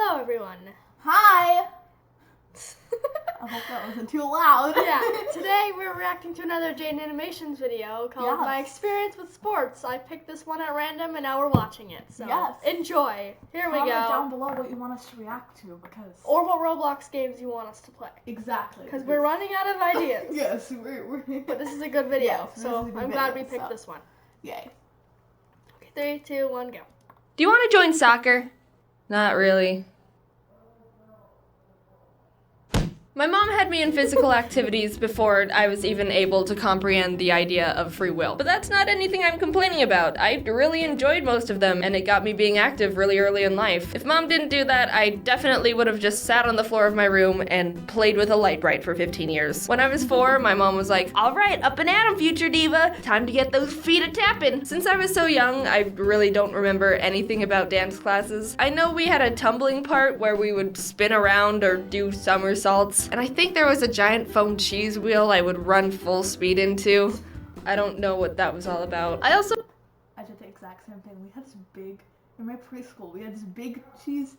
Hello, everyone. Hi! I hope that wasn't too loud. Yeah, today we're reacting to another Jaiden Animations video called My Experience with Sports. I picked this one at random and now we're watching it. So enjoy. Here we go. Comment down below what you want us to react to because... Or what Roblox games you want us to play. Exactly. Because we're running out of ideas. Yes, we're... But this is a good video, yes, so I'm glad we picked this one. Yay. Okay, 3, 2, 1, go. Do you want to join soccer? Not really. My mom had me in physical activities before I was even able to comprehend the idea of free will. But that's not anything I'm complaining about. I really enjoyed most of them, and it got me being active really early in life. If mom didn't do that, I definitely would have just sat on the floor of my room and played with a light bright for 15 years. When I was 4, my mom was like, "All right, up and at 'em, future diva. Time to get those feet a-tapping." Since I was so young, I really don't remember anything about dance classes. I know we had a tumbling part where we would spin around or do somersaults. And I think there was a giant foam cheese wheel I would run full speed into. I don't know what that was all about. I did the exact same thing. We had this big, in my preschool, we had this big cheese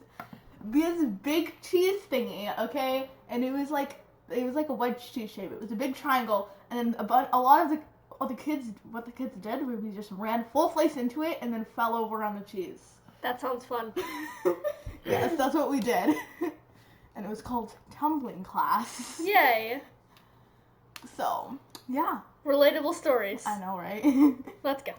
thingy, okay? And it was like a wedge cheese shape. It was a big triangle, and then a lot of the kids, what the kids did was we just ran full face into it and then fell over on the cheese. That sounds fun. Yes, that's what we did. And it was called tumbling class. Yay. So, yeah. Relatable stories. I know, right? Let's go.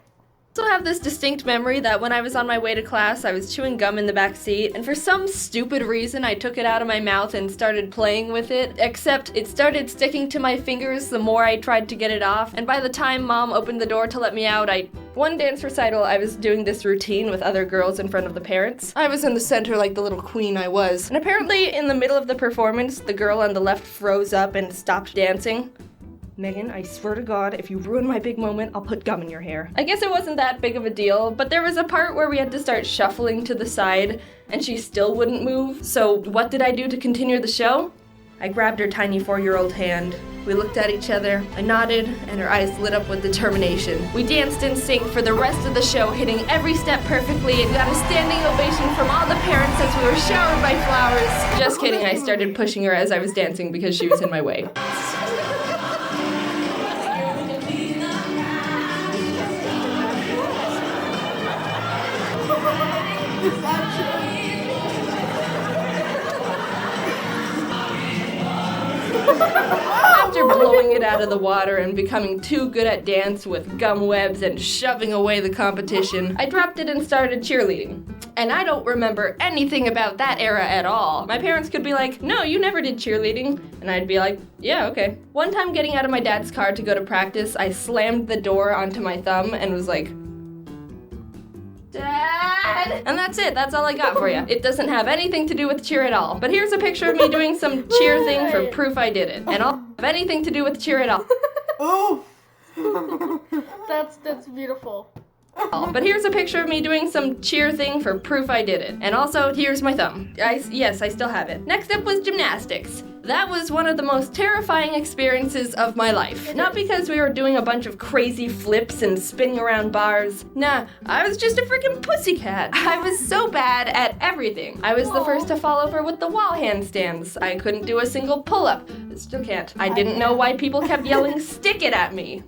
also have this distinct memory that when I was on my way to class, I was chewing gum in the back seat, and for some stupid reason, I took it out of my mouth and started playing with it, except it started sticking to my fingers the more I tried to get it off, and by the time mom opened the door to let me out, one dance recital, I was doing this routine with other girls in front of the parents. I was in the center like the little queen I was, and apparently in the middle of the performance, the girl on the left froze up and stopped dancing. Megan, I swear to God, if you ruin my big moment, I'll put gum in your hair. I guess it wasn't that big of a deal, but there was a part where we had to start shuffling to the side, and she still wouldn't move. So what did I do to continue the show? I grabbed her tiny 4-year-old hand. We looked at each other, I nodded, and her eyes lit up with determination. We danced in sync for the rest of the show, hitting every step perfectly, and got a standing ovation from all the parents as we were showered by flowers. Just kidding, I started pushing her as I was dancing because she was in my way. After blowing it out of the water and becoming too good at dance with gum webs and shoving away the competition, I dropped it and started cheerleading. And I don't remember anything about that era at all. My parents could be like, "No, you never did cheerleading." And I'd be like, "Yeah, okay." One time getting out of my dad's car to go to practice, I slammed the door onto my thumb and was like, "Dad!" And that's it, that's all I got for you. It doesn't have anything to do with cheer at all. But here's a picture of me doing some cheer thing for proof I did it. And all have anything to do with cheer at all. Oh! That's beautiful. But here's a picture of me doing some cheer thing for proof I did it. And also, here's my thumb. Yes, I still have it. Next up was gymnastics. That was one of the most terrifying experiences of my life. Not because we were doing a bunch of crazy flips and spinning around bars. Nah, I was just a freaking pussycat. I was so bad at everything. I was the first to fall over with the wall handstands. I couldn't do a single pull-up. Still can't. I didn't know why people kept yelling, "Stick it" at me.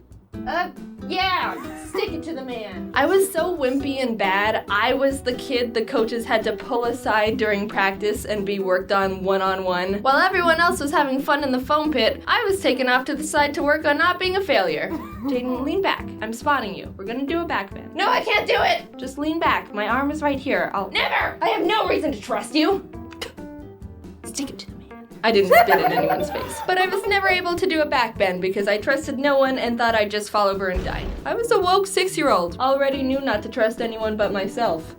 Yeah, stick it to the man. I was so wimpy and bad, I was the kid the coaches had to pull aside during practice and be worked on one-on-one. While everyone else was having fun in the foam pit, I was taken off to the side to work on not being a failure. Jaiden, lean back. I'm spotting you. We're gonna do a back bend. No, I can't do it! Just lean back. My arm is right here. Never! I have no reason to trust you! Stick it to the man. I didn't spit in anyone's face. But I was never able to do a back bend because I trusted no one and thought I'd just fall over and die. I was a woke 6-year-old. Already knew not to trust anyone but myself.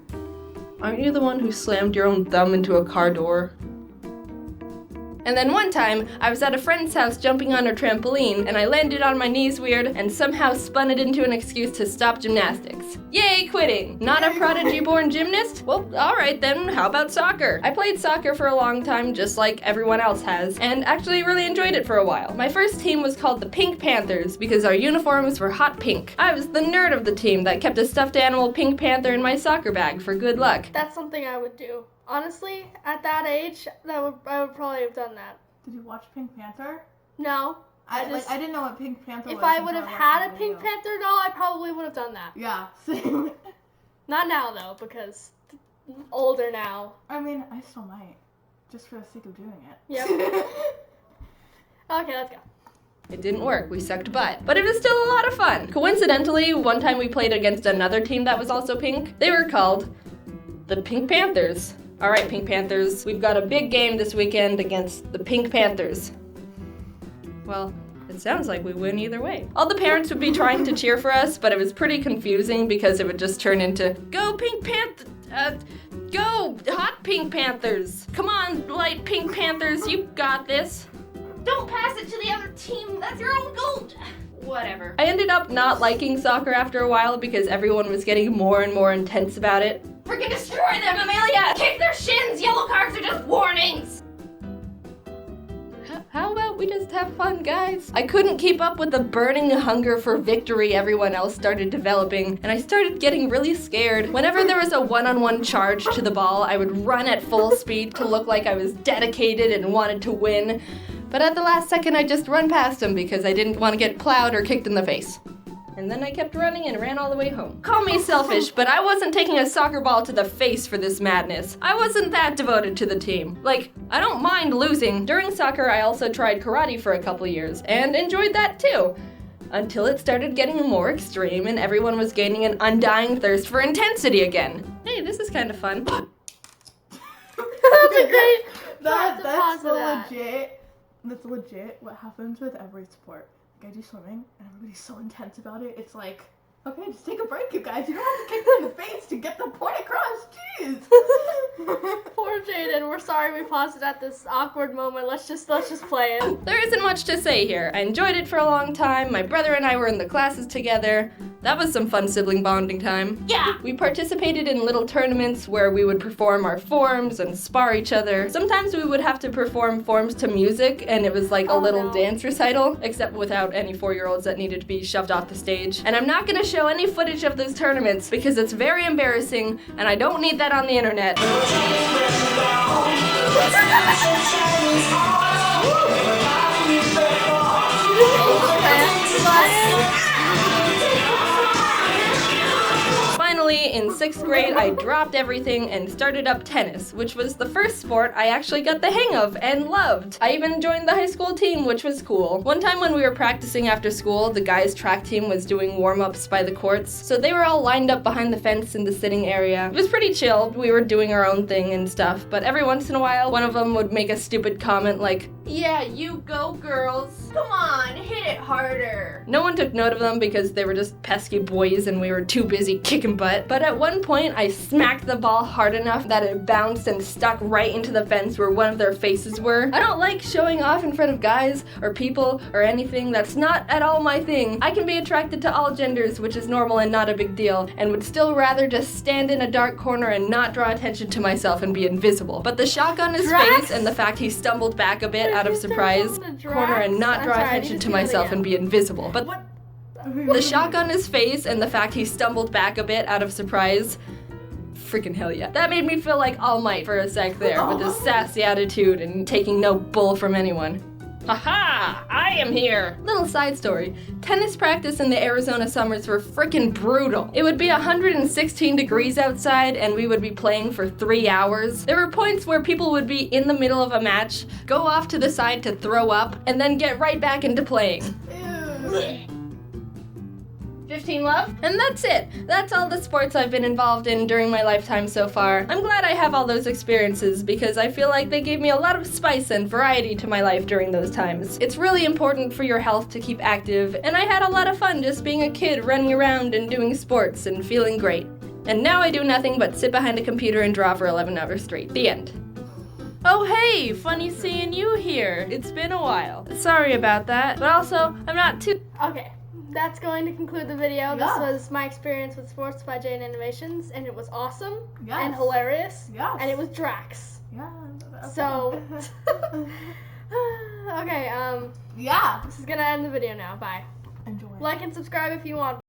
Aren't you the one who slammed your own thumb into a car door? And then one time, I was at a friend's house jumping on her trampoline, and I landed on my knees weird and somehow spun it into an excuse to stop gymnastics. Yay, quitting! Not a prodigy-born gymnast? Well, alright then, how about soccer? I played soccer for a long time, just like everyone else has, and actually really enjoyed it for a while. My first team was called the Pink Panthers, because our uniforms were hot pink. I was the nerd of the team that kept a stuffed animal Pink Panther in my soccer bag for good luck. That's something I would do. Honestly, at that age, I would probably have done that. Did you watch Pink Panther? No. I didn't know what Pink Panther was. If I would have had a Pink Panther doll, I probably would have done that. Yeah, same. Not now, though, because I'm older now. I mean, I still might. Just for the sake of doing it. Yep. Okay, let's go. It didn't work. We sucked butt. But it was still a lot of fun. Coincidentally, one time we played against another team that was also pink. They were called the Pink Panthers. All right, Pink Panthers, we've got a big game this weekend against the Pink Panthers. Well, it sounds like we win either way. All the parents would be trying to cheer for us, but it was pretty confusing because it would just turn into, go Pink Panther, go hot Pink Panthers. Come on, light Pink Panthers, you got this. Don't pass it to the other team, that's your own goal. Whatever. I ended up not liking soccer after a while because everyone was getting more and more intense about it. Freaking destroy them, Amelia! Kick their shins! Yellow cards are just warnings! How about we just have fun, guys? I couldn't keep up with the burning hunger for victory everyone else started developing, and I started getting really scared. Whenever there was a one-on-one charge to the ball, I would run at full speed to look like I was dedicated and wanted to win. But at the last second, I just run past him because I didn't want to get plowed or kicked in the face. And then I kept running and ran all the way home. Call me selfish, but I wasn't taking a soccer ball to the face for this madness. I wasn't that devoted to the team. Like, I don't mind losing. During soccer, I also tried karate for a couple years, and enjoyed that too. Until it started getting more extreme and everyone was gaining an undying thirst for intensity again. Hey, this is kind of fun. That's a great... That's legit what happens with every sport. I do swimming, and everybody's so intense about it. It's like, okay, just take a break, you guys. You don't have to kick them in the face to get the point across. Jeez. Poor Jaiden. We're sorry we paused it at this awkward moment. Let's just play it. There isn't much to say here. I enjoyed it for a long time. My brother and I were in the classes together. That was some fun sibling bonding time. Yeah! We participated in little tournaments where we would perform our forms and spar each other. Sometimes we would have to perform forms to music, and it was like a little dance recital, except without any 4-year-olds that needed to be shoved off the stage. And I'm not gonna show any footage of those tournaments because it's very embarrassing, and I don't need that on the internet. Finally, in 6th grade, I dropped everything and started up tennis, which was the first sport I actually got the hang of and loved. I even joined the high school team, which was cool. One time when we were practicing after school, the guys' track team was doing warm-ups by the courts, so they were all lined up behind the fence in the sitting area. It was pretty chill. We were doing our own thing and stuff, but every once in a while, one of them would make a stupid comment like, "Yeah, you go, girls. Come on, hit it harder." No one took note of them because they were just pesky boys and we were too busy kicking butt. But at one point, I smacked the ball hard enough that it bounced and stuck right into the fence where one of their faces were. I don't like showing off in front of guys or people or anything. That's not at all my thing. I can be attracted to all genders, which is normal and not a big deal, and would still rather just stand in a dark corner and not draw attention to myself and be invisible. But the shock on his face and the fact he stumbled back a bit out of surprise, corner and not draw attention to myself and be invisible. But what? The shock on his face and the fact he stumbled back a bit out of surprise, freaking hell yeah. That made me feel like All Might for a sec there, with his sassy attitude and taking no bull from anyone. Haha! I am here! Little side story. Tennis practice in the Arizona summers were freaking brutal. It would be 116 degrees outside and we would be playing for 3 hours. There were points where people would be in the middle of a match, go off to the side to throw up, and then get right back into playing. 15 love? And that's it. That's all the sports I've been involved in during my lifetime so far. I'm glad I have all those experiences because I feel like they gave me a lot of spice and variety to my life during those times. It's really important for your health to keep active, and I had a lot of fun just being a kid running around and doing sports and feeling great. And now I do nothing but sit behind a computer and draw for 11 hours straight. The end. Oh hey, funny seeing you here. It's been a while. Sorry about that, but also, I'm not too... Okay. That's going to conclude the video. This was my experience with sports by Jaiden Animations, and it was awesome and hilarious, and it was Drax. Yeah. So, okay, yeah. This is gonna end the video now. Bye. Enjoy. Like and subscribe if you want.